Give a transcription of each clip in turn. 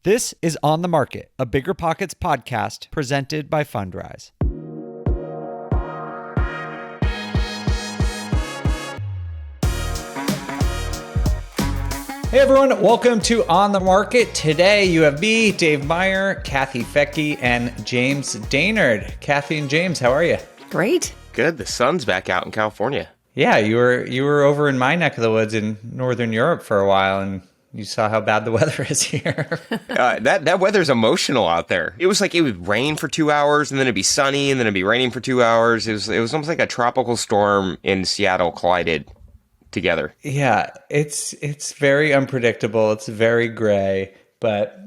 This is On the Market, a Bigger Pockets podcast presented by Fundrise. Hey everyone, welcome to On the Market. Today you have me, Dave Meyer, Kathy Fettke, and James Daynard. Kathy and James, how are you? Great. Good. The sun's back out in California. Yeah, you were over in my neck of the woods in Northern Europe for a while, and you saw how bad the weather is here. That weather's emotional out there. It was like it would rain for 2 hours, and then it'd be sunny, and then it'd be raining for 2 hours. It was almost like a tropical storm in Seattle collided together. Yeah, it's very unpredictable. It's very gray, but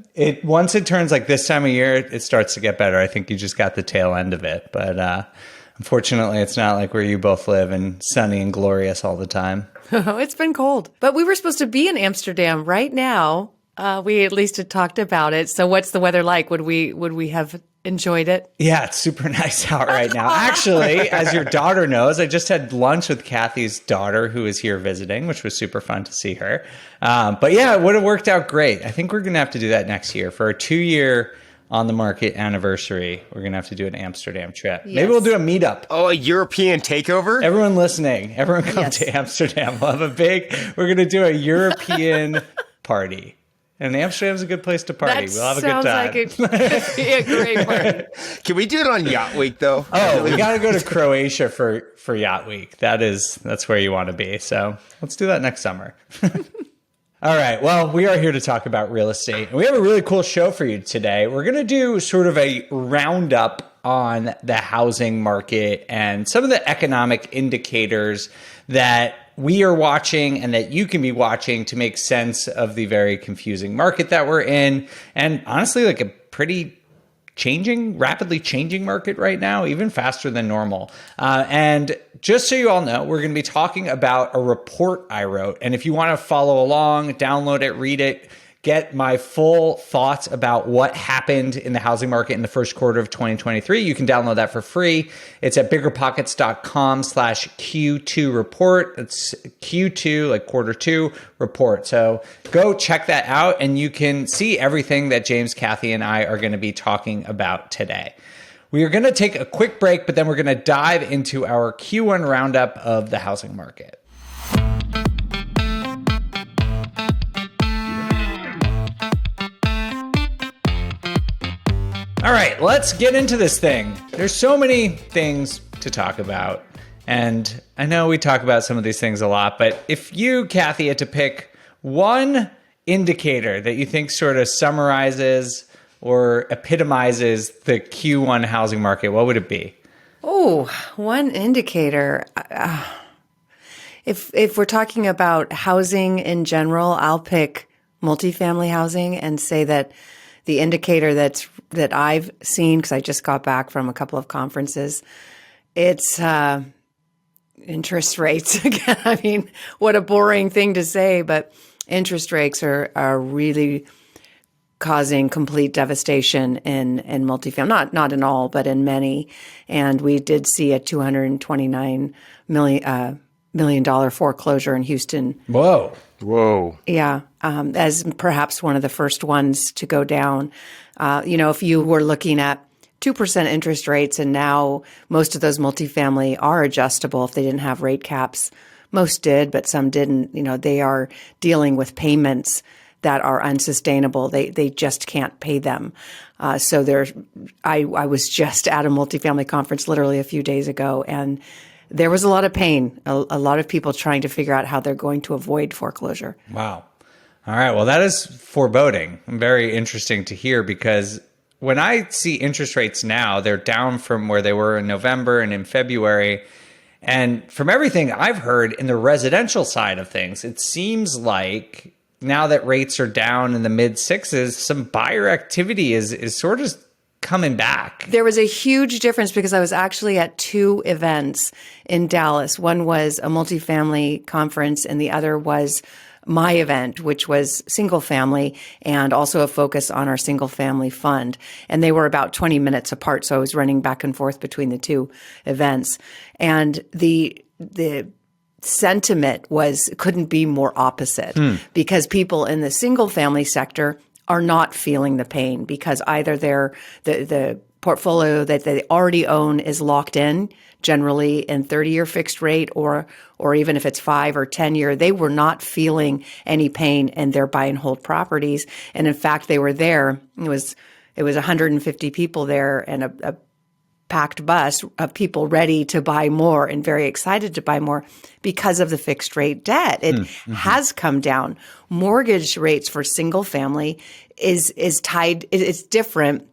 once it turns like this time of year, it starts to get better. I think you just got the tail end of it, but unfortunately, it's not like where you both live and sunny and glorious all the time. Oh, it's been cold. But we were supposed to be in Amsterdam right now. We at least had talked about it. So what's the weather like? Would we have enjoyed it? Yeah, it's super nice out right now. Actually, as your daughter knows, I just had lunch with Kathy's daughter who is here visiting, which was super fun to see her. But yeah, it would have worked out great. I think we're going to have to do that next year for a 2-year On the Market anniversary. We're going to have to do an Amsterdam trip. Yes. Maybe we'll do a meetup. Oh, a European takeover? Everyone listening, everyone come Yes. to Amsterdam. We'll have we're going to do a European party. And Amsterdam's a good place to party. We'll have a good time. Like it could be a great party. Can we do it on Yacht Week, though? Oh, we got to go to Croatia for Yacht Week. That's where you want to be. So let's do that next summer. All right. Well, we are here to talk about real estate. And we have a really cool show for you today. We're going to do sort of a roundup on the housing market and some of the economic indicators that we are watching and that you can be watching to make sense of the very confusing market that we're in. And honestly, like a pretty rapidly changing market right now, even faster than normal. And just so you all know, we're going to be talking about a report I wrote. And if you want to follow along, download it, read it, get my full thoughts about what happened in the housing market in the first quarter of 2023, you can download that for free. It's at biggerpockets.com/Q2 report. It's Q2, like quarter two report. So go check that out and you can see everything that James, Kathy, and I are going to be talking about today. We are going to take a quick break, but then we're going to dive into our Q1 roundup of the housing market. All right, let's get into this thing. There's so many things to talk about. And I know we talk about some of these things a lot, but if you, Kathy, had to pick one indicator that you think sort of summarizes or epitomizes the Q1 housing market, what would it be? Oh, one indicator. If we're talking about housing in general, I'll pick multifamily housing and say that the indicator that I've seen, because I just got back from a couple of conferences, it's interest rates. Again, I mean, what a boring thing to say, but interest rates are really causing complete devastation in multifamily. Not in all, but in many. And we did see a $229 million foreclosure in Houston. Whoa. Yeah, as perhaps one of the first ones to go down. If you were looking at 2% interest rates and now most of those multifamily are adjustable if they didn't have rate caps. Most did, but some didn't. They are dealing with payments that are unsustainable. They just can't pay them. I was just at a multifamily conference literally a few days ago, and there was a lot of pain, a lot of people trying to figure out how they're going to avoid foreclosure. Wow. All right. Well, that is foreboding. Very interesting to hear, because when I see interest rates now, they're down from where they were in November and in February. And from everything I've heard in the residential side of things, it seems like now that rates are down in the mid sixes, some buyer activity is sort of coming back. There was a huge difference because I was actually at two events in Dallas. One was a multifamily conference and the other was my event, which was single family and also a focus on our single family fund. And they were about 20 minutes apart. So I was running back and forth between the two events. And the sentiment couldn't be more opposite because people in the single family sector are not feeling the pain because either the portfolio that they already own is locked in, generally in 30-year fixed rate, or even if it's 5 or 10-year, they were not feeling any pain in their buy and hold properties. And in fact, they were there. It was 150 people there and a packed bus of people ready to buy more and very excited to buy more because of the fixed rate debt. It has come down. Mortgage rates for single family is tied, it's different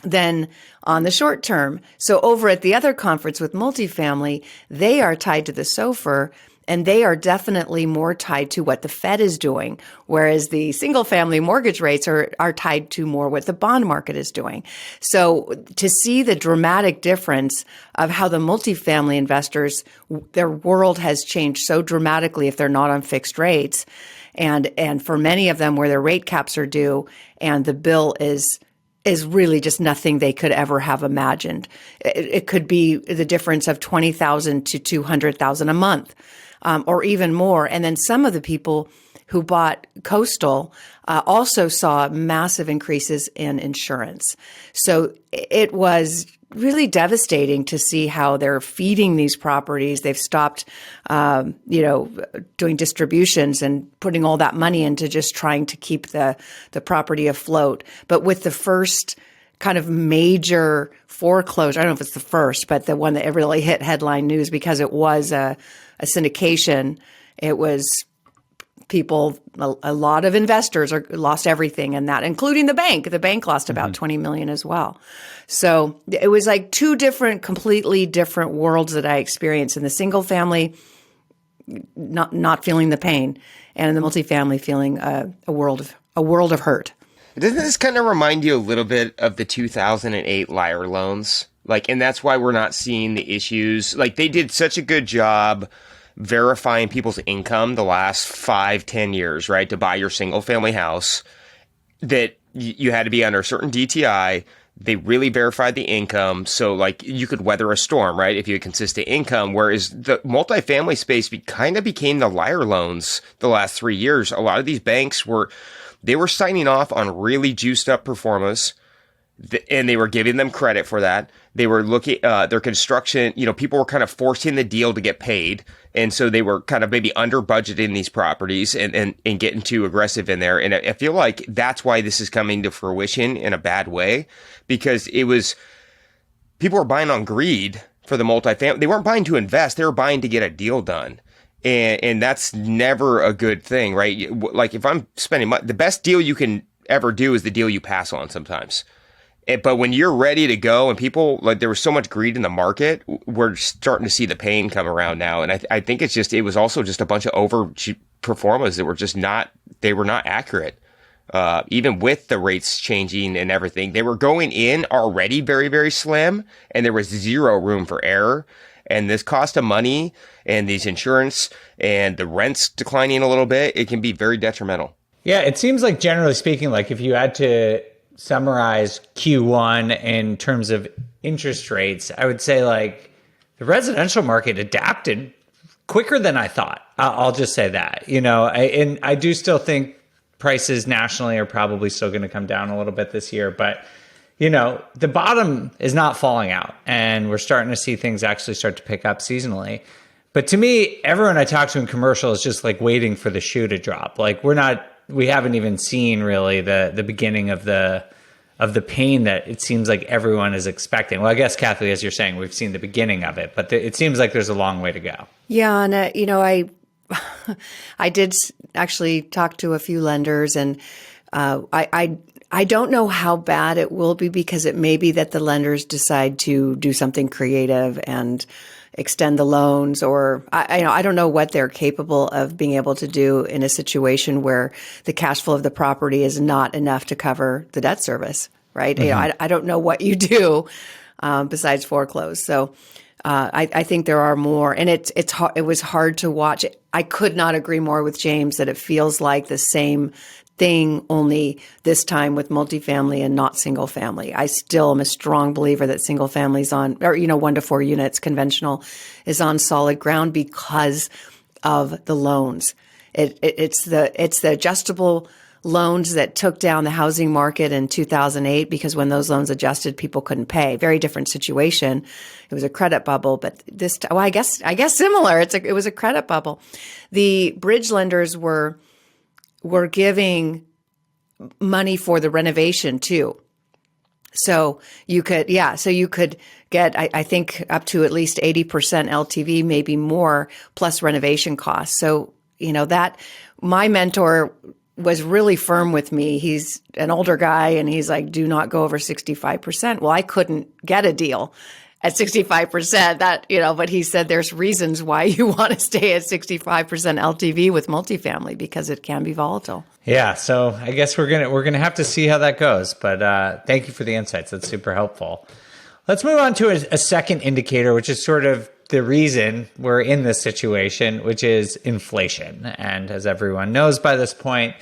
than on the short term. So over at the other conference with multifamily, they are tied to the SOFR, and they are definitely more tied to what the Fed is doing, whereas the single family mortgage rates are tied to more what the bond market is doing. So to see the dramatic difference of how the multifamily investors, their world has changed so dramatically if they're not on fixed rates, and for many of them where their rate caps are due and the bill is really just nothing they could ever have imagined. It could be the difference of $20,000 to $200,000 a month, or even more. And then some of the people who bought coastal also saw massive increases in insurance. So it was really devastating to see how they're feeding these properties. They've stopped, doing distributions and putting all that money into just trying to keep the property afloat. But with the first kind of major foreclosure, I don't know if it's the first, but the one that really hit headline news because it was a syndication. It was people, a lot of investors lost everything in that, including the bank. The bank lost about $20 million as well. So it was like two completely different worlds that I experienced in the single family, not feeling the pain, and in the multifamily feeling a world of hurt. Doesn't this kind of remind you a little bit of the 2008 liar loans? And that's why we're not seeing the issues. They did such a good job verifying people's income the last 5-10 years, right, to buy your single family house, that you had to be under a certain DTI. They really verified the income. So you could weather a storm, right, if you had consistent income. Whereas the multifamily space kind of became the liar loans the last 3 years. A lot of these banks were signing off on really juiced up performers, and they were giving them credit for that. They were looking, their construction, people were kind of forcing the deal to get paid. And so they were kind of maybe under budgeting these properties and getting too aggressive in there. And I feel like that's why this is coming to fruition in a bad way, because people were buying on greed for the multifamily. They weren't buying to invest. They were buying to get a deal done. And that's never a good thing, right? If I'm spending money, the best deal you can ever do is the deal you pass on sometimes. But when you're ready to go and people, there was so much greed in the market, we're starting to see the pain come around now. And I think it was also just a bunch of over performers that were just not accurate. Even with the rates changing and everything, they were going in already very, very slim, and there was zero room for error. And this cost of money and these insurance and the rents declining a little bit, it can be very detrimental. Yeah, it seems like generally speaking, if you had to summarize Q1 in terms of interest rates, I would say the residential market adapted quicker than I thought. I'll just say that, I do still think prices nationally are probably still going to come down a little bit this year, but the bottom is not falling out, and we're starting to see things actually start to pick up seasonally. But to me, everyone I talk to in commercial is just waiting for the shoe to drop. We haven't even seen really the beginning of the pain that it seems like everyone is expecting. Well, I guess, Kathy, as you're saying, we've seen the beginning of it, but it seems like there's a long way to go. Yeah, and I did actually talk to a few lenders, and I don't know how bad it will be, because it may be that the lenders decide to do something creative and extend the loans, or I don't know what they're capable of being able to do in a situation where the cash flow of the property is not enough to cover the debt service, right? Mm-hmm. I don't know what you do besides foreclose. So I think there are more, and it was hard to watch. I could not agree more with James that it feels like the same thing, only this time with multifamily and not single family. I still am a strong believer that single families 1 to 4 units conventional is on solid ground because of the loans. It's the adjustable loans that took down the housing market in 2008, because when those loans adjusted, people couldn't pay. Very different situation. It was a credit bubble, but I guess similar. It was a credit bubble. The bridge lenders were giving money for the renovation too. So you could get, I think, up to at least 80% LTV, maybe more, plus renovation costs. So, that my mentor was really firm with me. He's an older guy and he's like, do not go over 65%. Well, I couldn't get a deal at 65%, but he said there's reasons why you want to stay at 65% LTV with multifamily, because it can be volatile. Yeah, so I guess we're gonna have to see how that goes. But thank you for the insights. That's super helpful. Let's move on to a second indicator, which is sort of the reason we're in this situation, which is inflation. And as everyone knows by this point,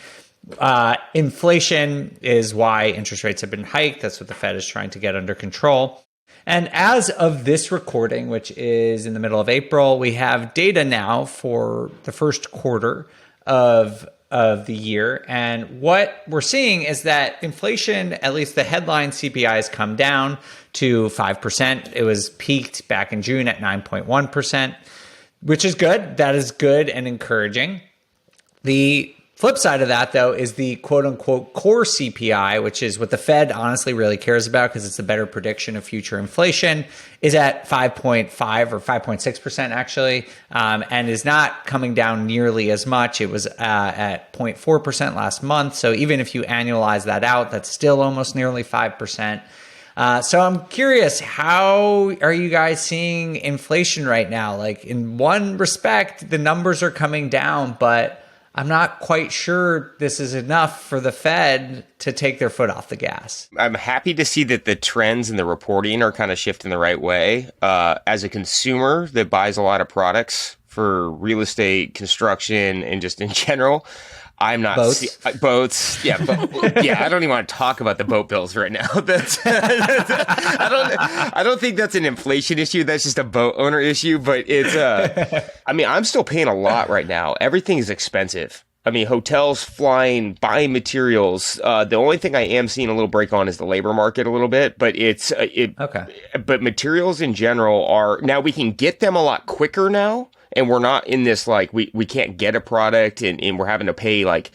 inflation is why interest rates have been hiked. That's what the Fed is trying to get under control. And as of this recording, which is in the middle of April, we have data now for the first quarter of the year. And what we're seeing is that inflation, at least the headline CPI, has come down to 5%. It was peaked back in June at 9.1%, which is good. That is good and encouraging. The flip side of that, though, is the quote unquote core CPI, which is what the Fed honestly really cares about because it's a better prediction of future inflation, is at 5.5 or 5.6% actually, and is not coming down nearly as much. It was at 0.4% last month. So even if you annualize that out, that's still almost nearly 5%. So I'm curious, how are you guys seeing inflation right now? Like, in one respect, the numbers are coming down, but I'm not quite sure this is enough for the Fed to take their foot off the gas. I'm happy to see that the trends in the reporting are kind of shifting the right way. As a consumer that buys a lot of products for real estate, construction, and just in general, I'm not boats. Yeah, I don't even want to talk about the boat bills right now. I don't think that's an inflation issue. That's just a boat owner issue. But it's I'm still paying a lot right now. Everything is expensive. I mean, hotels, flying, buying materials. The only thing I am seeing a little break on is the labor market a little bit, but okay. But materials in general are now, we can get them a lot quicker now. And we're not in this, like, we can't get a product and we're having to pay like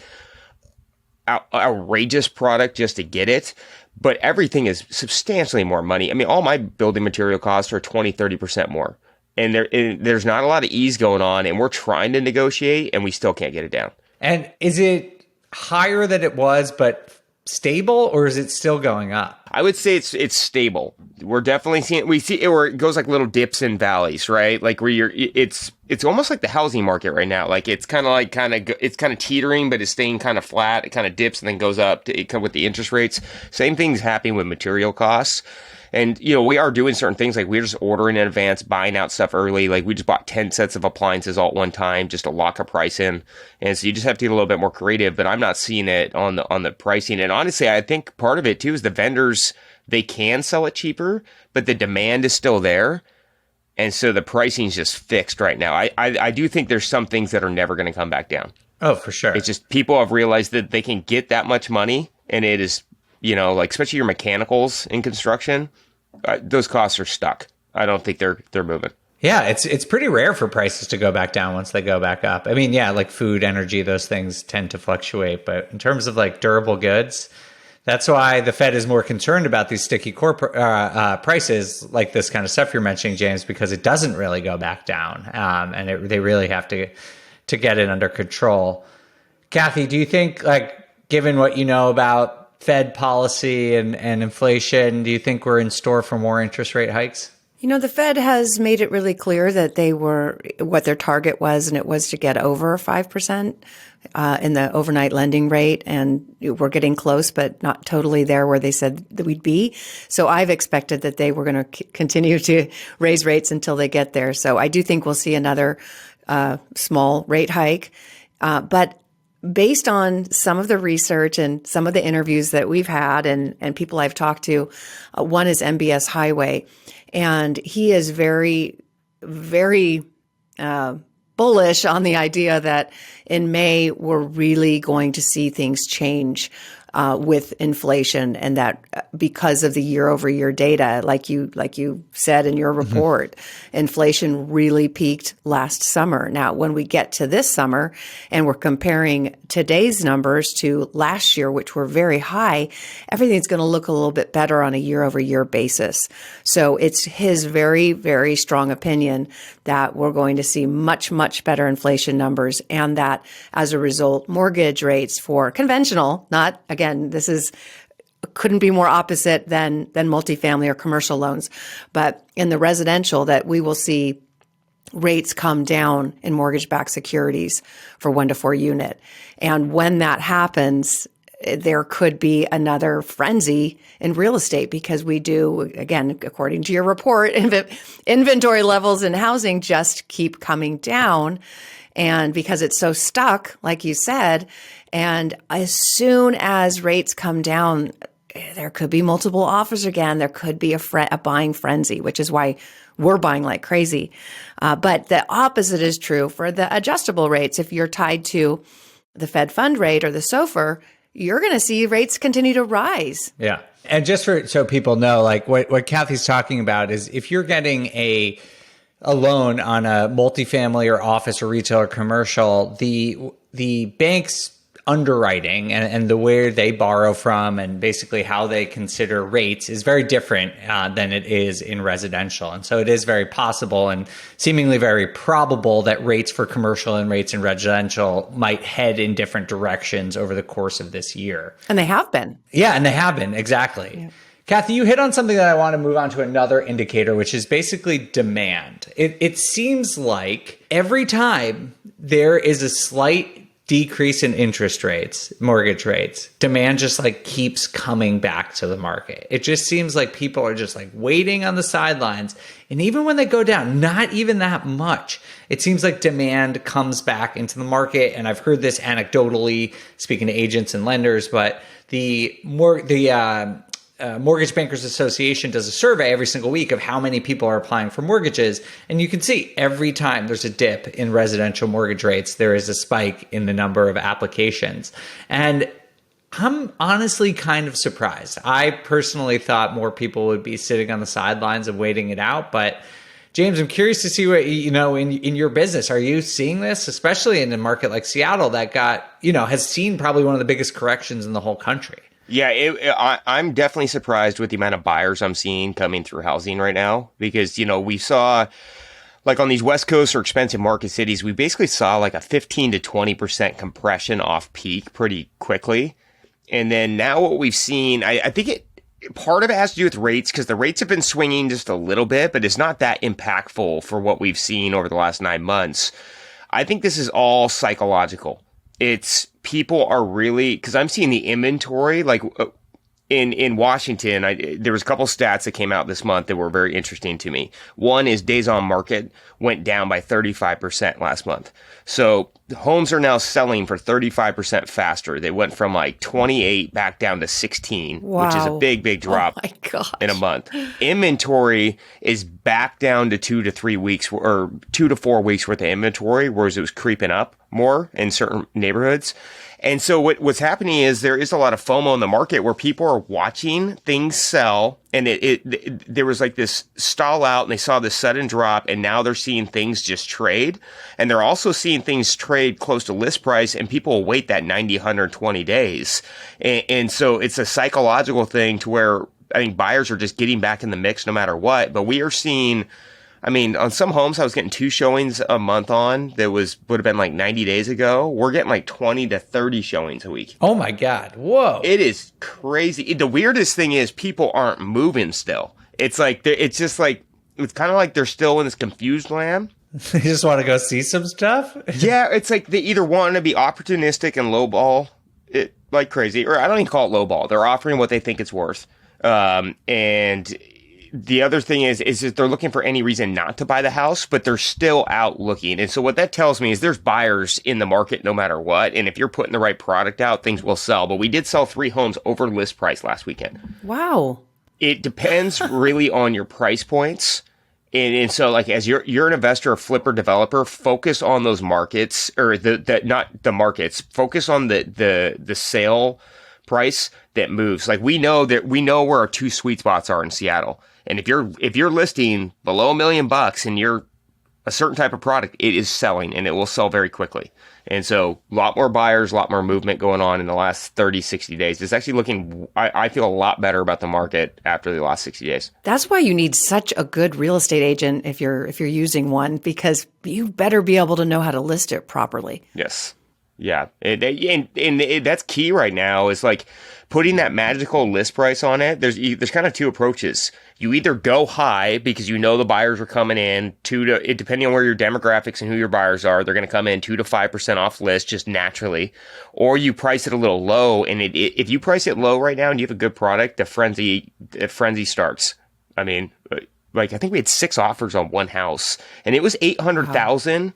outrageous product just to get it. But everything is substantially more money. I mean, all my building material costs are 20-30% more. And there's not a lot of ease going on, and we're trying to negotiate and we still can't get it down. And is it higher than it was, but stable, or is it still going up? I would say it's stable. We're definitely seeing, we see it where it goes like little dips and valleys, right? Like where it's almost like the housing market right now. Like it's kind of teetering, but it's staying kind of flat. It kind of dips and then goes up with the interest rates. Same thing's happening with material costs. And, we are doing certain things, like we're just ordering in advance, buying out stuff early. Like we just bought 10 sets of appliances all at one time just to lock a price in. And so you just have to get a little bit more creative, but I'm not seeing it on the pricing. And honestly, I think part of it too is the vendors, they can sell it cheaper, but the demand is still there. And so the pricing is just fixed right now. I do think there's some things that are never going to come back down. Oh, for sure. It's just people have realized that they can get that much money, and it is, like especially your mechanicals in construction, those costs are stuck. I don't think they're moving. Yeah, it's pretty rare for prices to go back down once they go back up. I mean, yeah, like food, energy, those things tend to fluctuate. But in terms of like durable goods, that's why the Fed is more concerned about these sticky core prices, like this kind of stuff you're mentioning, James, because it doesn't really go back down, and they really have to get it under control. Kathy, do you think, like, given what you know about Fed policy and inflation, do you think we're in store for more interest rate hikes? The Fed has made it really clear that what their target was, and it was to get over 5% in the overnight lending rate. And we're getting close, but not totally there where they said that we'd be. So I've expected that they were going to continue to raise rates until they get there. So I do think we'll see another small rate hike. But based on some of the research and some of the interviews that we've had and people I've talked to, one is MBS Highway, and he is very, very bullish on the idea that in May, we're really going to see things change with inflation, and that because of the year-over-year data, like you said in your report, inflation really peaked last summer. Now, when we get to this summer and we're comparing today's numbers to last year, which were very high, everything's going to look a little bit better on a year-over-year basis. So it's his very, very strong opinion that we're going to see much, much better inflation numbers, and that as a result, mortgage rates for conventional, not again, this is couldn't be more opposite than multifamily or commercial loans, but in the residential, that we will see rates come down in mortgage-backed securities for 1 to 4 unit. And when that happens, there could be another frenzy in real estate, because we do, again, according to your report, inventory levels in housing just keep coming down. And because it's so stuck, like you said, and as soon as rates come down, there could be multiple offers again. There could be a buying frenzy, which is why we're buying like crazy. But the opposite is true for the adjustable rates. If you're tied to the Fed fund rate or the SOFR, you're going to see rates continue to rise. Yeah. And just so people know, like what Kathy's talking about is if you're getting a loan on a multifamily or office or retail or commercial, the bank's underwriting and the where they borrow from and basically how they consider rates is very different than it is in residential. And so it is very possible and seemingly very probable that rates for commercial and rates in residential might head in different directions over the course of this year. And they have been. Yeah, and they have been, exactly. Yeah. Kathy, you hit on something that I want to move on to another indicator, which is basically demand. It seems like every time there is a slight decrease in interest rates, mortgage rates, demand just like keeps coming back to the market. It just seems like people are just like waiting on the sidelines. And even when they go down, not even that much, it seems like demand comes back into the market. And I've heard this anecdotally speaking to agents and lenders, but the Mortgage Bankers Association does a survey every single week of how many people are applying for mortgages. And you can see every time there's a dip in residential mortgage rates, there is a spike in the number of applications. And I'm honestly kind of surprised. I personally thought more people would be sitting on the sidelines and waiting it out. But James, I'm curious to see what, in your business, are you seeing this, especially in a market like Seattle that has seen probably one of the biggest corrections in the whole country? Yeah, I'm definitely surprised with the amount of buyers I'm seeing coming through housing right now, because, we saw like on these West Coast or expensive market cities, we basically saw like a 15 to 20% compression off peak pretty quickly. And then now what we've seen, I think part of it has to do with rates, because the rates have been swinging just a little bit, but it's not that impactful for what we've seen over the last 9 months. I think this is all psychological. It's people are really, because I'm seeing the inventory, like in Washington, there was a couple stats that came out this month that were very interesting to me. One is days on market went down by 35% last month. So homes are now selling for 35% faster. They went from like 28 back down to 16, wow, which is a big, big drop in a month. Inventory is back down to 2 to 3 weeks or 2 to 4 weeks worth of inventory, whereas it was creeping up more in certain neighborhoods. And so what's happening is there is a lot of FOMO in the market where people are watching things sell, and there was like this stall out, and they saw this sudden drop, and now they're seeing things just trade. And they're also seeing things trade close to list price, and people will wait that 90, 120 days. And so it's a psychological thing to where I think buyers are just getting back in the mix no matter what. But we are seeing, on some homes I was getting 2 showings a month on that would have been like 90 days ago. We're getting like 20 to 30 showings a week. Oh my God. Whoa. It is crazy. The weirdest thing is people aren't moving still. It's like, it's kind of like they're still in this confused land. They just want to go see some stuff? Yeah. It's like they either want to be opportunistic and lowball it like crazy, or I don't even call it lowball. They're offering what they think it's worth. And the other thing is that they're looking for any reason not to buy the house, but they're still out looking. And so what that tells me is there's buyers in the market no matter what. And if you're putting the right product out, things will sell. But we did sell 3 homes over list price last weekend. Wow. It depends really on your price points. And so like as you're an investor, a flipper developer, focus on those markets or the not the markets, focus on the sale price that moves. Like we know where our two sweet spots are in Seattle. And if you're listing below $1 million and you're a certain type of product, it is selling and it will sell very quickly. And so a lot more buyers, a lot more movement going on in the last 30, 60 days. It's actually looking, I feel a lot better about the market after the last 60 days. That's why you need such a good real estate agent if you're using one, because you better be able to know how to list it properly. Yes. Yeah. And that's key right now is like putting that magical list price on it. There's kind of two approaches. You either go high because you know the buyers are coming in depending on where your demographics and who your buyers are, they're going to come in 2 to 5% off list just naturally, or you price it a little low. And if you price it low right now and you have a good product, the frenzy starts. I mean, like I think we had 6 offers on one house and it was 800,000.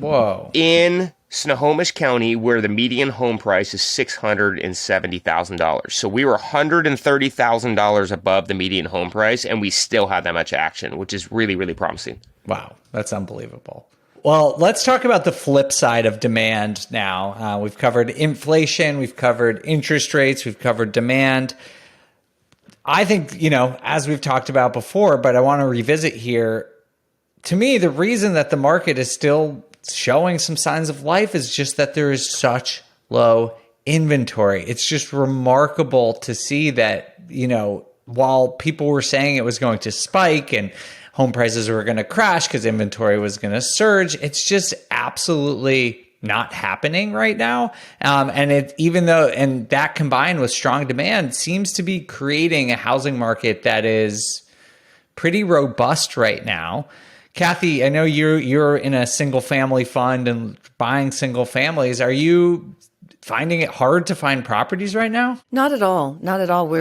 Whoa. In Snohomish County, where the median home price is $670,000. So we were $130,000 above the median home price, and we still had that much action, which is really, really promising. Wow, that's unbelievable. Well, let's talk about the flip side of demand now. We've covered inflation, we've covered interest rates, we've covered demand. I think, as we've talked about before, but I want to revisit here, to me, the reason that the market is still showing some signs of life is just that there is such low inventory. It's just remarkable to see that, while people were saying it was going to spike and home prices were going to crash because inventory was going to surge, it's just absolutely not happening right now. And that combined with strong demand seems to be creating a housing market that is pretty robust right now. Kathy, I know you're in a single family fund and buying single families. Are you finding it hard to find properties right now? Not at all. Not at all. We're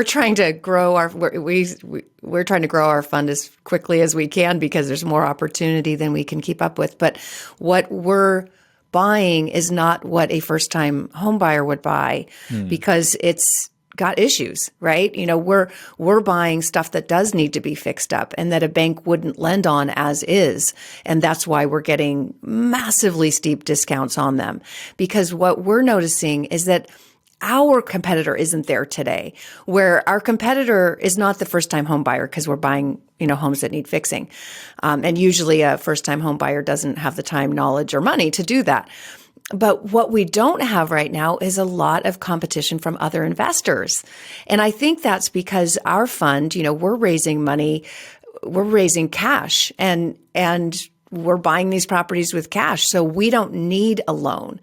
trying to grow we're trying to grow our fund as quickly as we can because there's more opportunity than we can keep up with. But what we're buying is not what a first-time home buyer would buy because it's got issues, right? We're buying stuff that does need to be fixed up and that a bank wouldn't lend on as is. And that's why we're getting massively steep discounts on them. Because what we're noticing is that our competitor isn't there today, where our competitor is not the first-time home buyer because we're buying, homes that need fixing. And usually a first-time home buyer doesn't have the time, knowledge, or money to do that. But what we don't have right now is a lot of competition from other investors. And I think that's because our fund, we're raising money, we're raising cash and we're buying these properties with cash. So we don't need a loan.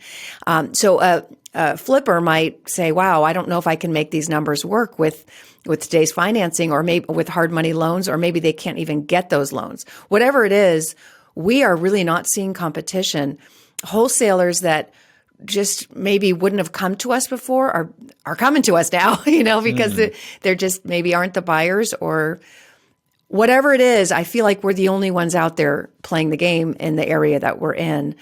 So a flipper might say, wow, I don't know if I can make these numbers work with today's financing or maybe with hard money loans, or maybe they can't even get those loans. Whatever it is, we are really not seeing competition. Wholesalers that just maybe wouldn't have come to us before are coming to us now, because they're just maybe aren't the buyers or whatever it is. I feel like we're the only ones out there playing the game in the area that we're in,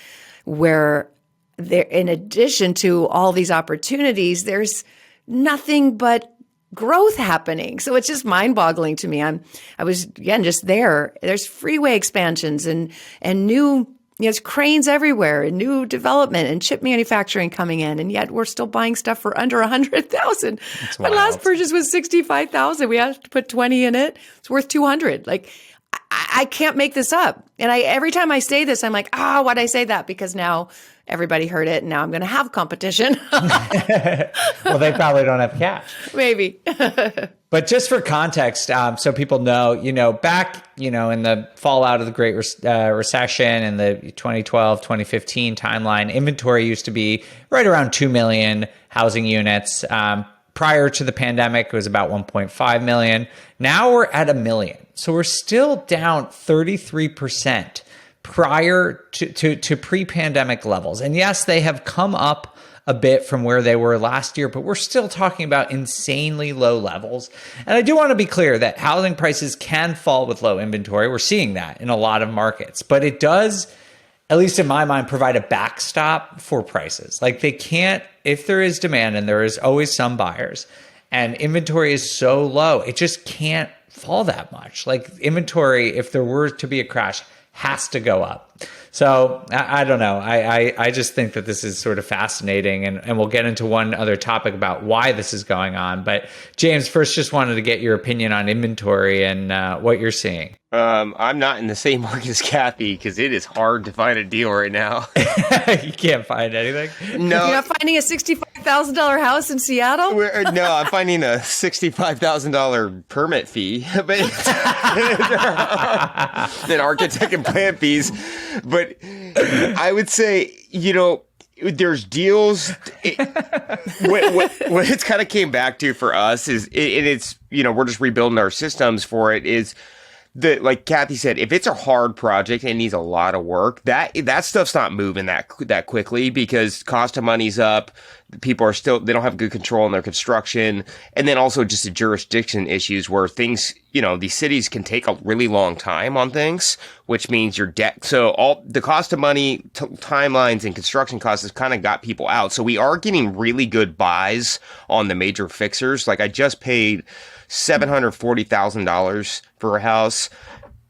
where there, in addition to all these opportunities, there's nothing but growth happening. So it's just mind-boggling to me. I was again just there. There's freeway expansions and new. There's cranes everywhere and new development and chip manufacturing coming in. And yet we're still buying stuff for under 100,000. My last purchase was 65,000. We have to put 20 in it. It's worth 200. Like I can't make this up. And every time I say this, I'm like, why'd I say that? Because now everybody heard it and now I'm going to have competition. Well, they probably don't have cash. Maybe. But just for context, so people know, back, in the fallout of the Great Recession and the 2012, 2015 timeline, inventory used to be right around 2 million housing units. Prior to the pandemic, it was about 1.5 million. Now we're at 1 million. So we're still down 33% prior to pre-pandemic levels. And yes, they have come up a bit from where they were last year, but we're still talking about insanely low levels. And I do want to be clear that housing prices can fall with low inventory. We're seeing that in a lot of markets, but it does, at least in my mind, provide a backstop for prices. Like they can't, if there is demand and there is always some buyers, and inventory is so low. It just can't fall that much. Like inventory, if there were to be a crash, has to go up. So I don't know. I just think that this is sort of fascinating, and we'll get into one other topic about why this is going on. But James, first, just wanted to get your opinion on inventory and what you're seeing. I'm not in the same market as Kathy because it is hard to find a deal right now. You can't find anything? No. You're not finding a $65,000 house in Seattle? No, I'm finding a $65,000 permit fee, but an architect and plan fees. But I would say, there's deals. What it's kind of came back to for us is, it's we're just rebuilding our systems for it. Is like Kathy said, if it's a hard project and needs a lot of work, that stuff's not moving that quickly because cost of money's up. People they don't have good control in their construction. And then also just the jurisdiction issues where things, these cities can take a really long time on things, which means your debt. So all the cost of money, timelines and construction costs has kind of got people out. So we are getting really good buys on the major fixers. Like I just paid $740,000 for a house,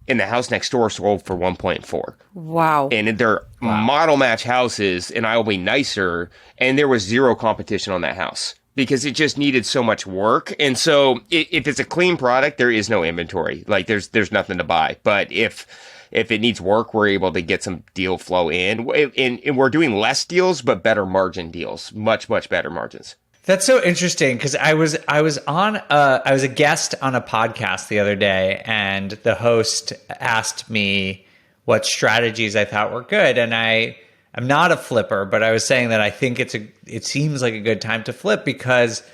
and the house next door sold for 1.4. Wow. And they're model match houses, and I'll be nicer. And there was zero competition on that house because it just needed so much work. And so if it's a clean product, there is no inventory. Like there's nothing to buy. But if it needs work, we're able to get some deal flow in. And we're doing less deals, but better margin deals. Much, much better margins. That's so interesting because I was a guest on a podcast the other day, and the host asked me what strategies I thought were good, and I'm not a flipper, but I was saying that I think it seems like a good time to flip because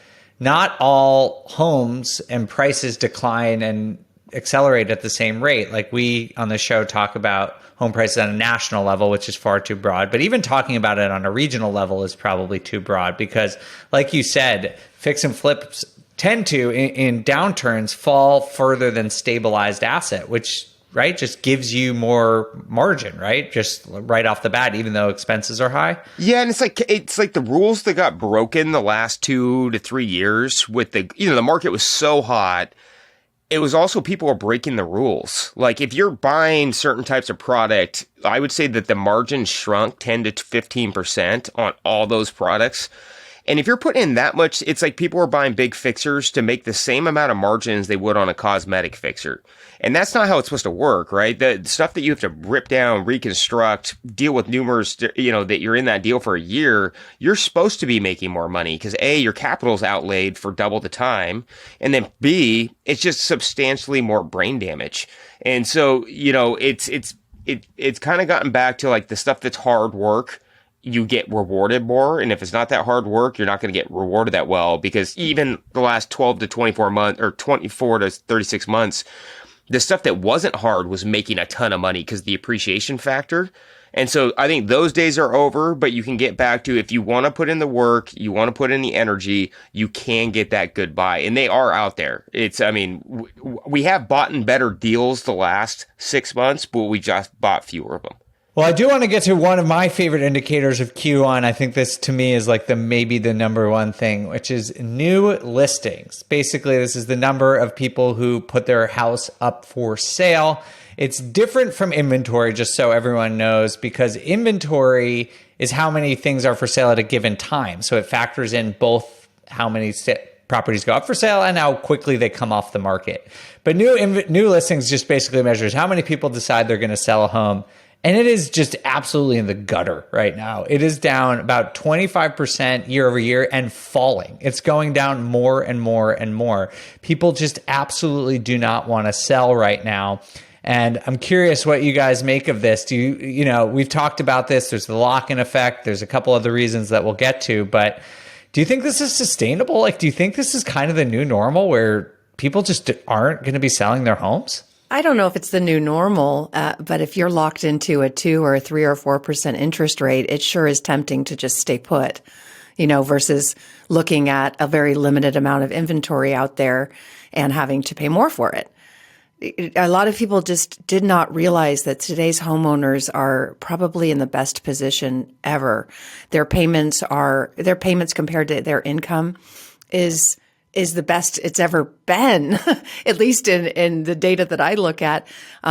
not all homes and prices decline and accelerate at the same rate. Like we on the show talk about home prices on a national level, which is far too broad. But even talking about it on a regional level is probably too broad because, like you said, fix and flips tend to, in downturns, fall further than stabilized asset, which, right, just gives you more margin, right? Just right off the bat, even though expenses are high. Yeah, and it's like the rules that got broken the last 2 to 3 years with the market was so hot. It was also people were breaking the rules. Like if you're buying certain types of product, I would say that the margin shrunk 10 to 15% on all those products. And if you're putting in that much, it's like people are buying big fixers to make the same amount of margins they would on a cosmetic fixer. And that's not how it's supposed to work, right? The stuff that you have to rip down, reconstruct, deal with numerous, that you're in that deal for a year, you're supposed to be making more money because A, your capital's outlaid for double the time. And then B, it's just substantially more brain damage. And so, it's kind of gotten back to like the stuff that's hard work. You get rewarded more. And if it's not that hard work, you're not going to get rewarded that well because even the last 12 to 24 months or 24 to 36 months, the stuff that wasn't hard was making a ton of money because the appreciation factor. And so I think those days are over, but you can get back to if you want to put in the work, you want to put in the energy, you can get that good buy. And they are out there. We have bought in better deals the last 6 months, but we just bought fewer of them. Well, I do want to get to one of my favorite indicators of Q1. I think this to me is like maybe the number one thing, which is new listings. Basically, this is the number of people who put their house up for sale. It's different from inventory, just so everyone knows, because inventory is how many things are for sale at a given time. So it factors in both how many properties go up for sale and how quickly they come off the market. But new listings just basically measures how many people decide they're going to sell a home. And it is just absolutely in the gutter right now. It is down about 25% year over year and falling. It's going down more and more and more. People just absolutely do not want to sell right now. And I'm curious what you guys make of this. We've talked about this. There's the lock-in effect. There's a couple other reasons that we'll get to. But do you think this is sustainable? Like, do you think this is kind of the new normal where people just aren't going to be selling their homes? I don't know if it's the new normal, but if you're locked into a 2 or 3 or 4% interest rate, it sure is tempting to just stay put, versus looking at a very limited amount of inventory out there and having to pay more for it. A lot of people just did not realize that today's homeowners are probably in the best position ever. Their payments compared to their income is is the best it's ever been, at least in the data that I look at,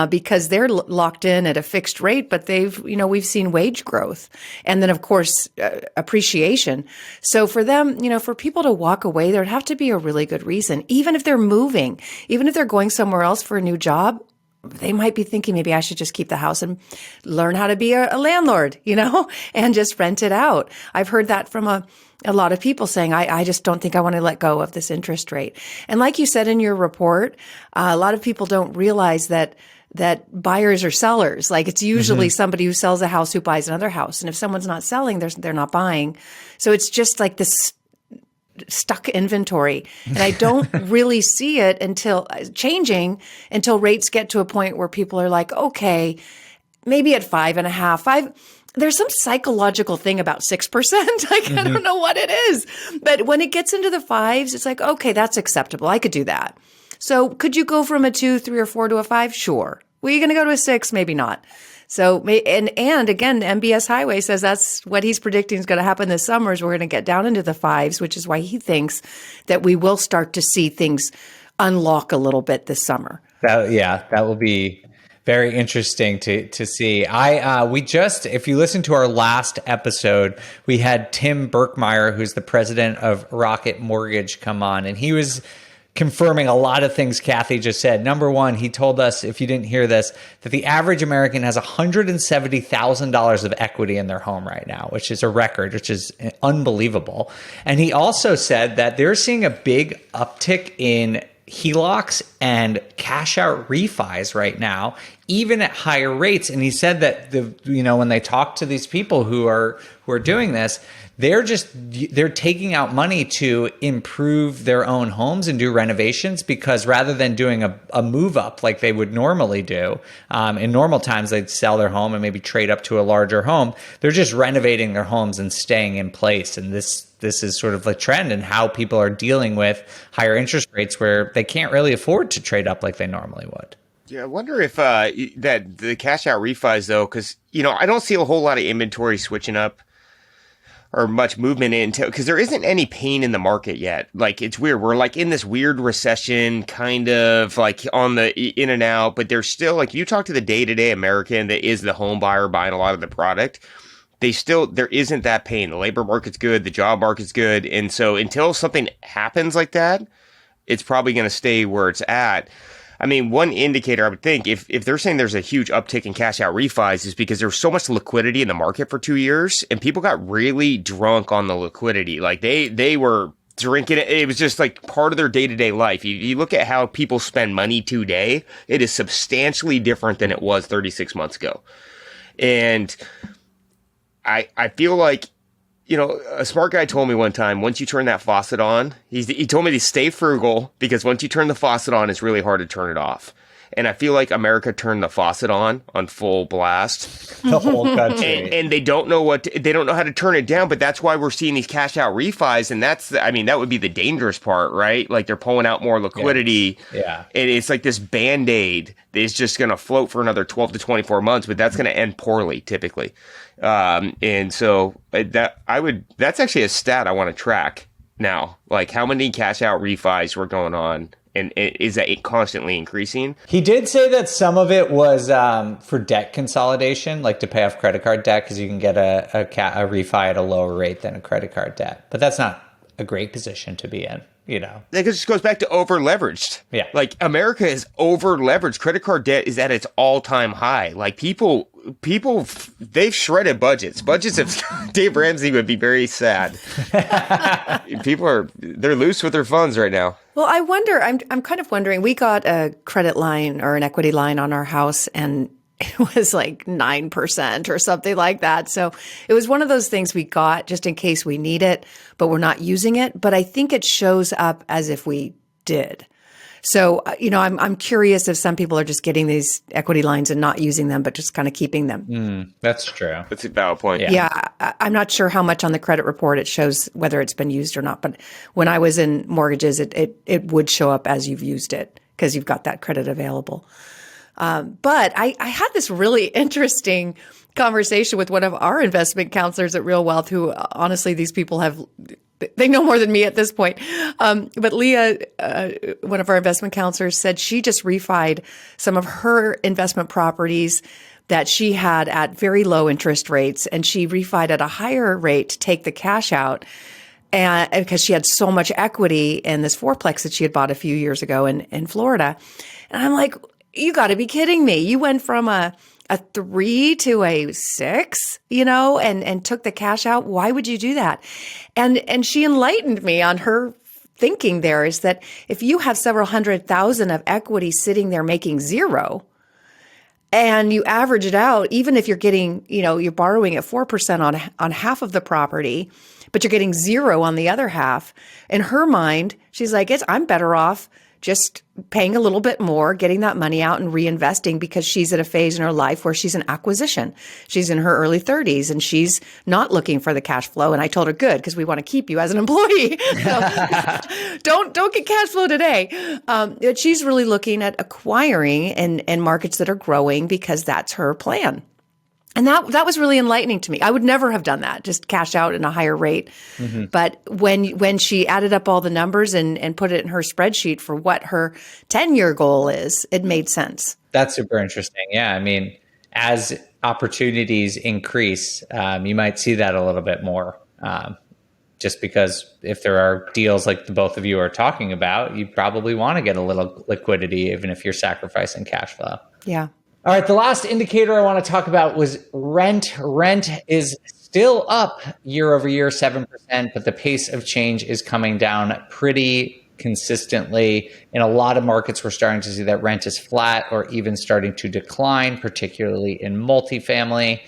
because they're locked in at a fixed rate, but we've seen wage growth and then of course, appreciation. So for them, for people to walk away, there'd have to be a really good reason, even if they're moving, even if they're going somewhere else for a new job. They might be thinking maybe I should just keep the house and learn how to be a landlord, and just rent it out. I've heard that from a lot of people saying, I just don't think I want to let go of this interest rate. And like you said in your report, a lot of people don't realize that buyers are sellers. Like it's usually somebody who sells a house who buys another house. And if someone's not selling, they're not buying. So it's just like this stuck inventory. And I don't really see it until rates get to a point where people are like, okay, maybe at 5.5. There's some psychological thing about 6%. Like, I don't know what it is. But when it gets into the 5s, it's like, okay, that's acceptable. I could do that. So could you go from a 2, 3, or 4 to a 5? Sure. Were you going to go to a 6? Maybe not. So, and again, MBS Highway says that's what he's predicting is going to happen this summer is we're going to get down into the 5s, which is why he thinks that we will start to see things unlock a little bit this summer. That will be very interesting to see. If you listen to our last episode, we had Tim Berkmeyer, who's the president of Rocket Mortgage, come on, and he was confirming a lot of things Kathy just said. Number one, he told us, if you didn't hear this, that the average American has $170,000 of equity in their home right now, which is a record, which is unbelievable. And he also said that they're seeing a big uptick in HELOCs and cash out refis right now, even at higher rates. And he said that when they talk to these people who are doing this, they're taking out money to improve their own homes and do renovations, because rather than doing a move up like they would normally do, in normal times they'd sell their home and maybe trade up to a larger home. They're just renovating their homes and staying in place. And this is sort of a trend in how people are dealing with higher interest rates where they can't really afford to trade up like they normally would. Yeah, I wonder if that the cash out refis though, because I don't see a whole lot of inventory switching up or much movement into, because there isn't any pain in the market yet. Like, it's weird. We're like in this weird recession, kind of like on the in and out, but there's still, like, you talk to the day-to-day American that is the home buyer buying a lot of the product, there isn't that pain. The labor market's good. The job market's good. And so until something happens like that, it's probably going to stay where it's at. I mean, one indicator I would think, if they're saying there's a huge uptick in cash out refis, is because there's so much liquidity in the market for 2 years and people got really drunk on the liquidity. Like they were drinking it. It was just like part of their day-to-day life. You look at how people spend money today, it is substantially different than it was 36 months ago. And I feel like, a smart guy told me one time, once you turn that faucet on, he told me to stay frugal, because once you turn the faucet on, it's really hard to turn it off. And I feel like America turned the faucet on full blast. The whole country. And they don't know they don't know how to turn it down, but that's why we're seeing these cash out refis. And that would be the dangerous part, right? Like, they're pulling out more liquidity. Yeah. And it's like this Band-Aid that is just going to float for another 12 to 24 months, but that's going to end poorly typically. And so that's actually a stat I want to track now. Like, how many cash out refis were going on, and is that constantly increasing? He did say that some of it was for debt consolidation, like to pay off credit card debt, because you can get a refi at a lower rate than a credit card debt. But that's not a great position to be in. It just goes back to over leveraged. Yeah. Like, America is over leveraged. Credit card debt is at its all time high. Like, people, they've shredded budgets. Budgets of Dave Ramsey would be very sad. They're loose with their funds right now. Well, I wonder, I'm kind of wondering, we got a credit line or an equity line on our house, and it was like 9% or something like that. So it was one of those things we got just in case we need it, but we're not using it. But I think it shows up as if we did. So, I'm curious if some people are just getting these equity lines and not using them, but just kind of keeping them. That's true. That's a valid point. Yeah. I'm not sure how much on the credit report it shows whether it's been used or not. But when I was in mortgages, it would show up as you've used it because you've got that credit available. But I had this really interesting conversation with one of our investment counselors at Real Wealth, who honestly, these people have they know more than me at this point. But Leah, one of our investment counselors, said she just refied some of her investment properties that she had at very low interest rates, and she refied at a higher rate to take the cash out. And because she had so much equity in this fourplex that she had bought a few years ago in Florida. And I'm like, you got to be kidding me. You went from a 3 to a 6, and took the cash out. Why would you do that? And she enlightened me on her thinking there is that if you have several $100,000 of equity sitting there making zero, and you average it out, even if you're getting, you're borrowing at 4% on half of the property, but you're getting zero on the other half. In her mind, she's like, I'm better off just paying a little bit more, getting that money out and reinvesting, because she's at a phase in her life where she's an acquisition. She's in her early 30s and she's not looking for the cash flow. And I told her, good, because we want to keep you as an employee. So don't get cash flow today. But she's really looking at acquiring in markets that are growing, because that's her plan. And that was really enlightening to me. I would never have done that, just cash out in a higher rate. Mm-hmm. But when she added up all the numbers and put it in her spreadsheet for what her 10-year goal is, it made sense. That's super interesting. Yeah. I mean, as opportunities increase, you might see that a little bit more. Just because if there are deals like the both of you are talking about, you probably want to get a little liquidity, even if you're sacrificing cash flow. Yeah. All right, the last indicator I want to talk about was rent. Rent is still up year over year, 7%, but the pace of change is coming down pretty consistently. In a lot of markets, we're starting to see that rent is flat or even starting to decline, particularly in multifamily.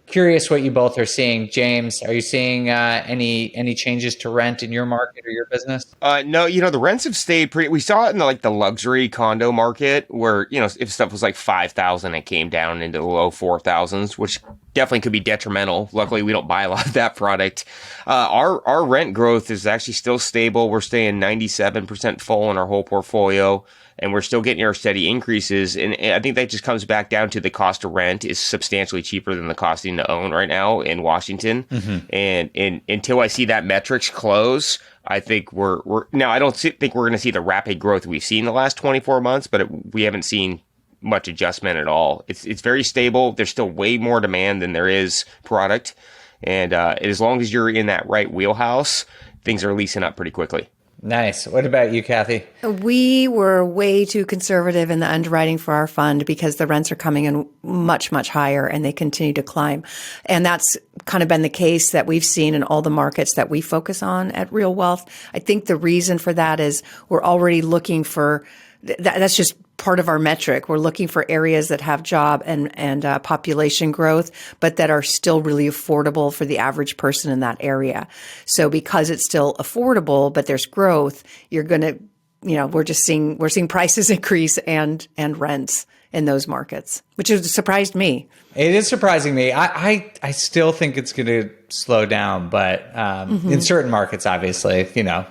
Curious what you both are seeing. James, are you seeing any changes to rent in your market or your business? No, the rents have stayed pretty. We saw it in the luxury condo market where, if stuff was like 5,000, it came down into the low 4,000s, which definitely could be detrimental. Luckily, we don't buy a lot of that product. Our rent growth is actually still stable. We're staying 97% full in our whole portfolio, and we're still getting our steady increases. And I think that just comes back down to the cost of rent is substantially cheaper than the costing to own right now in Washington. Mm-hmm. And until I see that metrics close, I think I don't think we're going to see the rapid growth we've seen the last 24 months, but we haven't seen much adjustment at all. It's very stable. There's still way more demand than there is product. And as long as you're in that right wheelhouse, things are leasing up pretty quickly. Nice. What about you, Kathy? We were way too conservative in the underwriting for our fund because the rents are coming in much, much higher and they continue to climb. And that's kind of been the case that we've seen in all the markets that we focus on at Real Wealth. I think the reason for that is we're already looking for that's just part of our metric. We're looking for areas that have job and population growth, but that are still really affordable for the average person in that area. So because it's still affordable, but there's growth, you're going to, we're seeing prices increase and rents in those markets, which has surprised me. It is surprising me. I still think it's going to slow down, but in certain markets, obviously,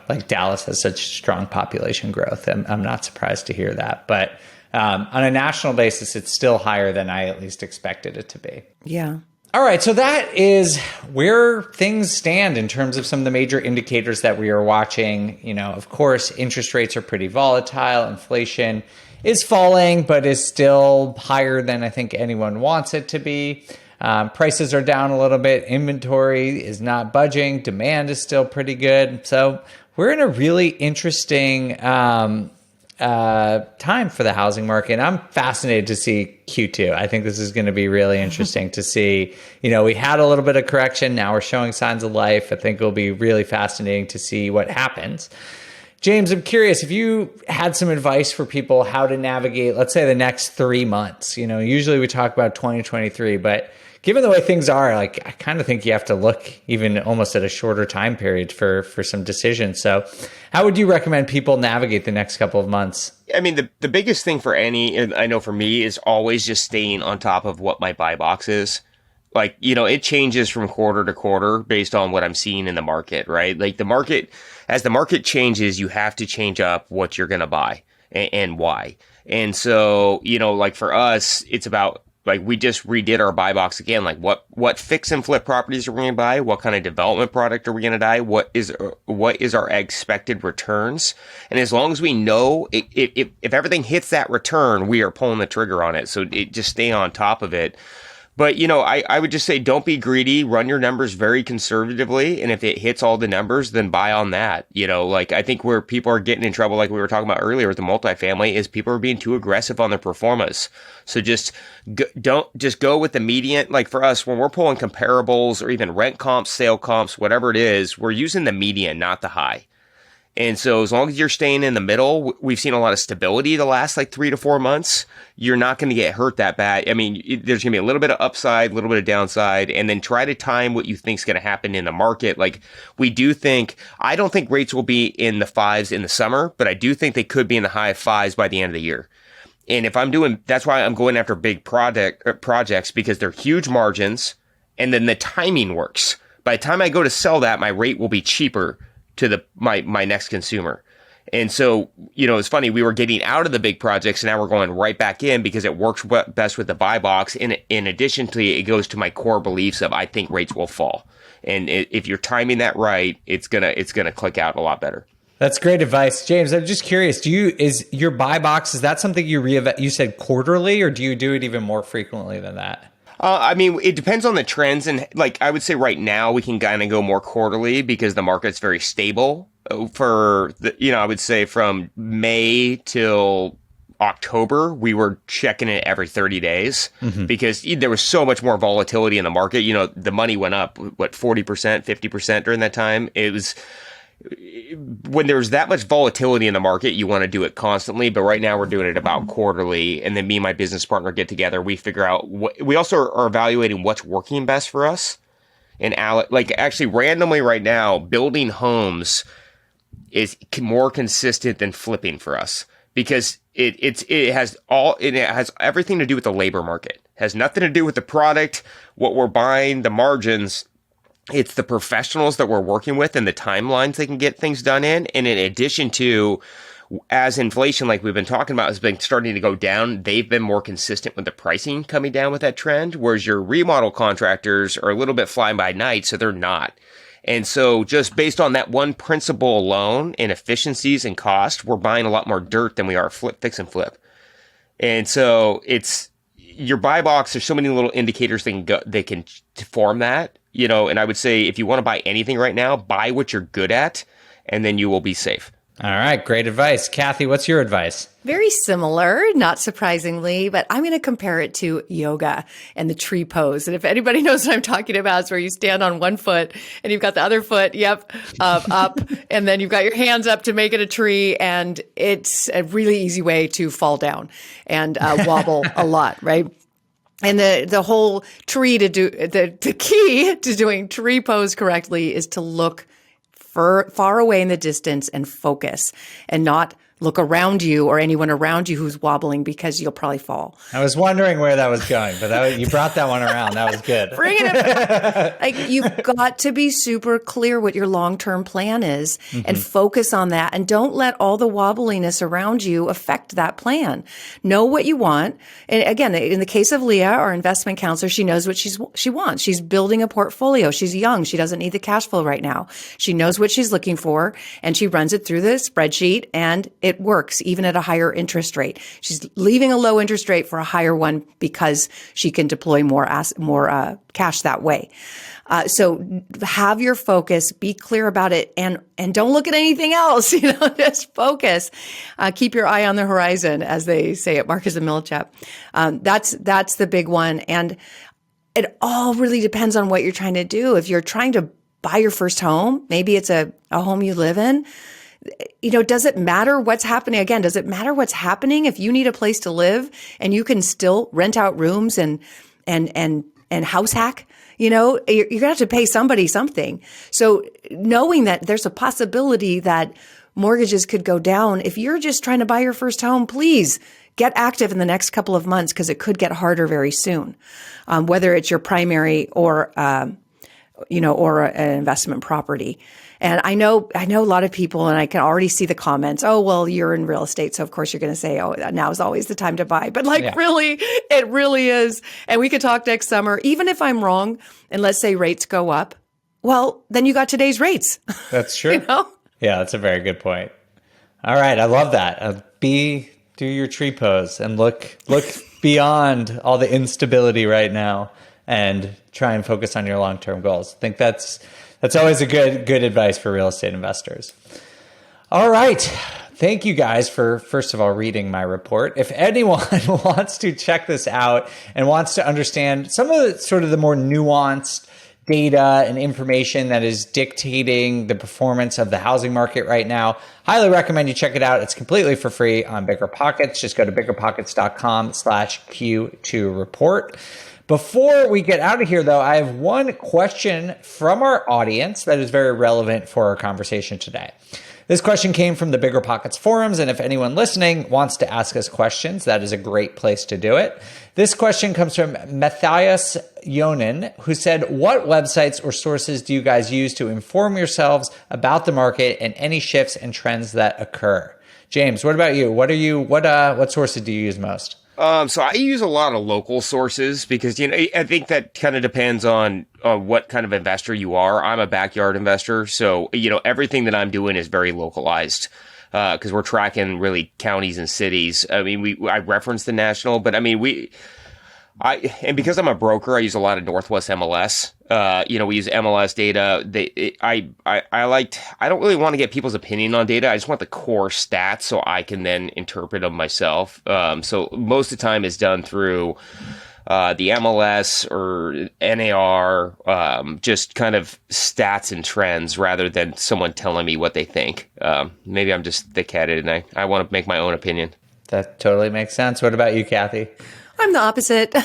like Dallas has such strong population growth. I'm not surprised to hear that. But on a national basis, it's still higher than I at least expected it to be. Yeah. All right. So that is where things stand in terms of some of the major indicators that we are watching. Of course, interest rates are pretty volatile. Inflation is falling, but is still higher than I think anyone wants it to be. Prices are down a little bit. Inventory is not budging. Demand is still pretty good. So we're in a really interesting time for the housing market. I'm fascinated to see Q2. I think this is going to be really interesting to see. We had a little bit of correction. Now we're showing signs of life. I think it'll be really fascinating to see what happens. James, I'm curious if you had some advice for people how to navigate, let's say, the next 3 months. Usually we talk about 2023, but given the way things are, I kind of think you have to look even almost at a shorter time period for some decisions. So how would you recommend people navigate the next couple of months? I mean, the biggest thing for I know for me, is always just staying on top of what my buy box is. It changes from quarter to quarter based on what I'm seeing in the market, right? As the market changes, you have to change up what you're going to buy and why. And so, for us, it's about like we just redid our buy box again. Like what fix and flip properties are we going to buy? What kind of development product are we going to buy? What is our expected returns? And as long as we know if everything hits that return, we are pulling the trigger on it. So just stay on top of it. But, I would just say don't be greedy. Run your numbers very conservatively. And if it hits all the numbers, then buy on that. I think where people are getting in trouble, like we were talking about earlier with the multifamily, is people are being too aggressive on their pro formas. So don't go with the median. Like for us, when we're pulling comparables or even rent comps, sale comps, whatever it is, we're using the median, not the high. And so as long as you're staying in the middle, we've seen a lot of stability the last 3 to 4 months. You're not going to get hurt that bad. I mean, there's going to be a little bit of upside, a little bit of downside, and then try to time what you think is going to happen in the market. I don't think rates will be in the fives in the summer, but I do think they could be in the high fives by the end of the year. And that's why I'm going after big projects, because they're huge margins, and then the timing works. By the time I go to sell that, my rate will be cheaper to my next consumer. And so, it's funny, we were getting out of the big projects and now we're going right back in because it works best with the buy box. In addition to it goes to my core beliefs of I think rates will fall. And if you're timing that right, it's gonna click out a lot better. That's great advice. James, I'm just curious, is your buy box, is that something you said quarterly, or do you do it even more frequently than that? It depends on the trends. And I would say right now we can kind of go more quarterly because the market's very stable for I would say from May till October, we were checking it every 30 days because there was so much more volatility in the market. The money went up, 40%, 50% during that time. It was, when there's that much volatility in the market, you want to do it constantly. But right now we're doing it about quarterly. And then me and my business partner get together. We figure out we also are evaluating what's working best for us. And actually randomly right now, building homes is more consistent than flipping for us because it has everything to do with the labor market. It has nothing to do with the product, what we're buying, the margins. It's the professionals that we're working with and the timelines they can get things done in. And in addition to, as inflation, like we've been talking about, has been starting to go down, they've been more consistent with the pricing coming down with that trend, whereas your remodel contractors are a little bit fly by night, so they're not. And so just based on that one principle alone and efficiencies and cost, we're buying a lot more dirt than we are fix and flip. And so it's your buy box. There's so many little indicators they can form that. And I would say if you want to buy anything right now, buy what you're good at, and then you will be safe. All right. Great advice. Kathy, what's your advice? Very similar, not surprisingly, but I'm going to compare it to yoga and the tree pose. And if anybody knows what I'm talking about, it's where you stand on one foot and you've got the other foot, up, and then you've got your hands up to make it a tree. And it's a really easy way to fall down and wobble a lot, right? And the whole tree to do the key to doing tree pose correctly is to look far away in the distance and focus and not look around you or anyone around you who's wobbling because you'll probably fall. I was wondering where that was going, but you brought that one around. That was good. Bring it. You've got to be super clear what your long-term plan is and focus on that. And don't let all the wobbliness around you affect that plan. Know what you want. And again, in the case of Leah, our investment counselor, she knows what she wants. She's building a portfolio. She's young. She doesn't need the cash flow right now. She knows what she's looking for, and she runs it through the spreadsheet, and it works even at a higher interest rate. She's leaving a low interest rate for a higher one because she can deploy more cash that way. So have your focus, be clear about it, and don't look at anything else. Just focus. Keep your eye on the horizon, as they say at Marcus and Millichap. That's the big one, and it all really depends on what you're trying to do. If you're trying to buy your first home, maybe it's a home you live in. Does it matter what's happening? Again, does it matter what's happening if you need a place to live and you can still rent out rooms and house hack? You're going to have to pay somebody something. So knowing that there's a possibility that mortgages could go down, if you're just trying to buy your first home, please get active in the next couple of months because it could get harder very soon, whether it's your primary or an investment property. And I know a lot of people, and I can already see the comments. Oh, well, you're in real estate, so of course you're going to say, "Oh, now is always the time to buy." But really, it really is. And we could talk next summer, even if I'm wrong. And let's say rates go up. Well, then you got today's rates. That's true. You know? Yeah, that's a very good point. All right, I love that. Do your tree pose and look beyond all the instability right now and try and focus on your long-term goals. I think that's always a good advice for real estate investors. All right. Thank you guys for, first of all, reading my report. If anyone wants to check this out and wants to understand some of the sort of the more nuanced data and information that is dictating the performance of the housing market right now, highly recommend you check it out. It's completely for free on BiggerPockets. Just go to biggerpockets.com/Q2 report. Before we get out of here, though, I have one question from our audience that is very relevant for our conversation today. This question came from the Bigger Pockets forums, and if anyone listening wants to ask us questions, that is a great place to do it. This question comes from Matthias Yonen, who said, "What websites or sources do you guys use to inform yourselves about the market and any shifts and trends that occur?" James, what about you? What sources do you use most? So I use a lot of local sources because, I think that kind of depends on what kind of investor you are. I'm a backyard investor. So, everything that I'm doing is very localized, because we're tracking really counties and cities. I mean, I reference the national, but I mean, and because I'm a broker, I use a lot of Northwest MLS. We use MLS data. I don't really want to get people's opinion on data. I just want the core stats so I can then interpret them myself. So most of the time is done through the MLS or NAR, just kind of stats and trends rather than someone telling me what they think. Maybe I'm just thick-headed and I want to make my own opinion. That totally makes sense. What about you, Kathy? I'm the opposite.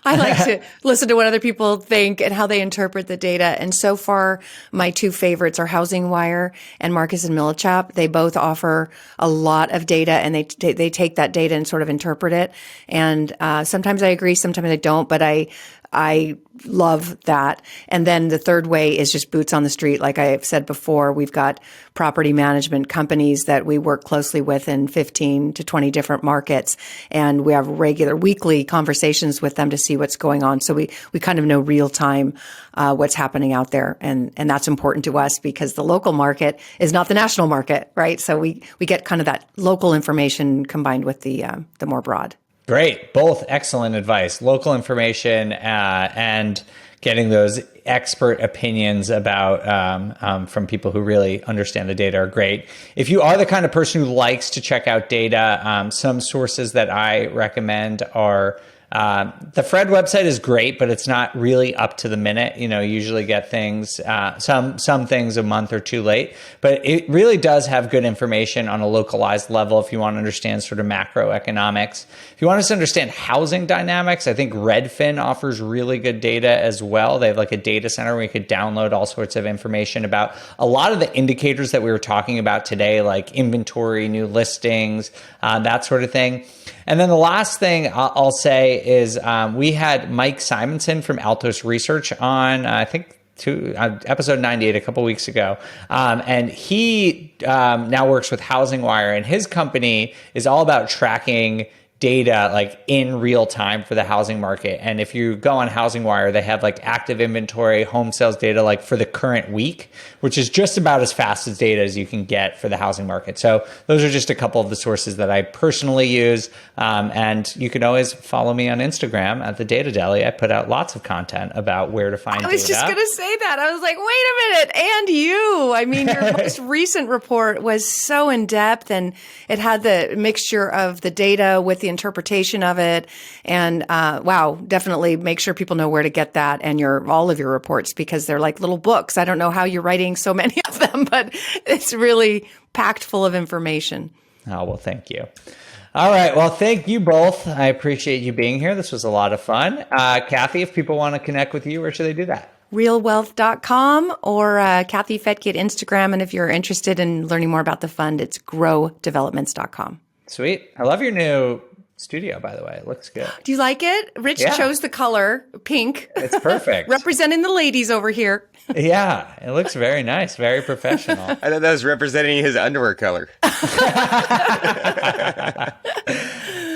I like to listen to what other people think and how they interpret the data. And so far, my two favorites are Housing Wire and Marcus and Millichap. They both offer a lot of data, and they take that data and sort of interpret it. And sometimes I agree, sometimes I don't, but I love that. And then the third way is just boots on the street. Like I've said before, we've got property management companies that we work closely with in 15 to 20 different markets. And we have regular weekly conversations with them to see what's going on. So we kind of know real time what's happening out there. And that's important to us because the local market is not the national market, right? So we get kind of that local information combined with the more broad. Great. Both excellent advice. Local information and getting those expert opinions about from people who really understand the data are great. If you are the kind of person who likes to check out data, some sources that I recommend are the Fred website is great, but it's not really up to the minute. You usually get things, some things a month or two late, but it really does have good information on a localized level if you want to understand sort of macroeconomics. If you want us to understand housing dynamics, I think Redfin offers really good data as well. They have like a data center where you could download all sorts of information about a lot of the indicators that we were talking about today, like inventory, new listings, that sort of thing. And then the last thing I'll say is we had Mike Simonson from Altos Research on, I think, episode 98 a couple weeks ago. And he now works with Housing Wire, and his company is all about tracking data like in real time for the housing market. And if you go on Housing Wire, they have like active inventory, home sales data like for the current week, which is just about as fast as data as you can get for the housing market. So those are just a couple of the sources that I personally use. And you can always follow me on Instagram at the Data Deli. I put out lots of content about where to find data. I was just going to say that. I was like, wait a minute. And you, I mean, your most recent report was so in depth, and it had the mixture of the data with the interpretation of it. And wow, definitely make sure people know where to get that and all of your reports, because they're like little books. I don't know how you're writing so many of them, but it's really packed full of information. Oh, well, thank you. All right. Well, thank you both. I appreciate you being here. This was a lot of fun. Kathy, if people want to connect with you, where should they do that? realwealth.com or Kathy Fetke at Instagram. And if you're interested in learning more about the fund, it's growdevelopments.com. Sweet. I love your new studio, by the way. It looks good. Do you like it? Rich Yeah. chose the color pink. It's perfect. Representing the ladies over here. Yeah, it looks very nice, very professional. I thought that was representing his underwear color.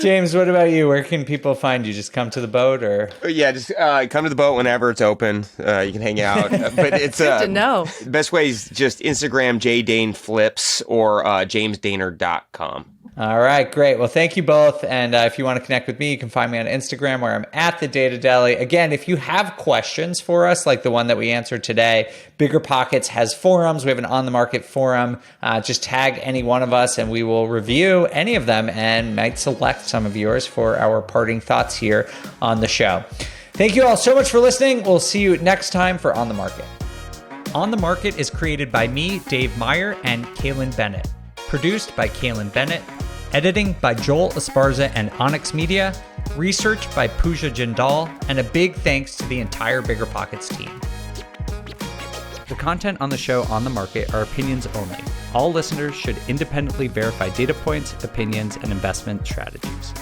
James, what about you? Where can people find you? Just come to the boat or? Yeah, just come to the boat whenever it's open. You can hang out. But it's Good to know. the best way is just Instagram jdaneflips or jamesdaner.com. All right, great. Well, thank you both. And if you want to connect with me, you can find me on Instagram where I'm at the Data Deli. Again, if you have questions for us, like the one that we answered today, Bigger Pockets has forums. We have an on the market forum. Just tag any one of us and we will review any of them and might select some of yours for our parting thoughts here on the show. Thank you all so much for listening. We'll see you next time for On the Market. On the Market is created by me, Dave Meyer, and Kaylin Bennett. Produced by Kaylin Bennett. Editing by Joel Esparza and Onyx Media. Research by Pooja Jindal. And a big thanks to the entire Bigger Pockets team. The content on the show On the Market are opinions only. All listeners should independently verify data points, opinions, and investment strategies.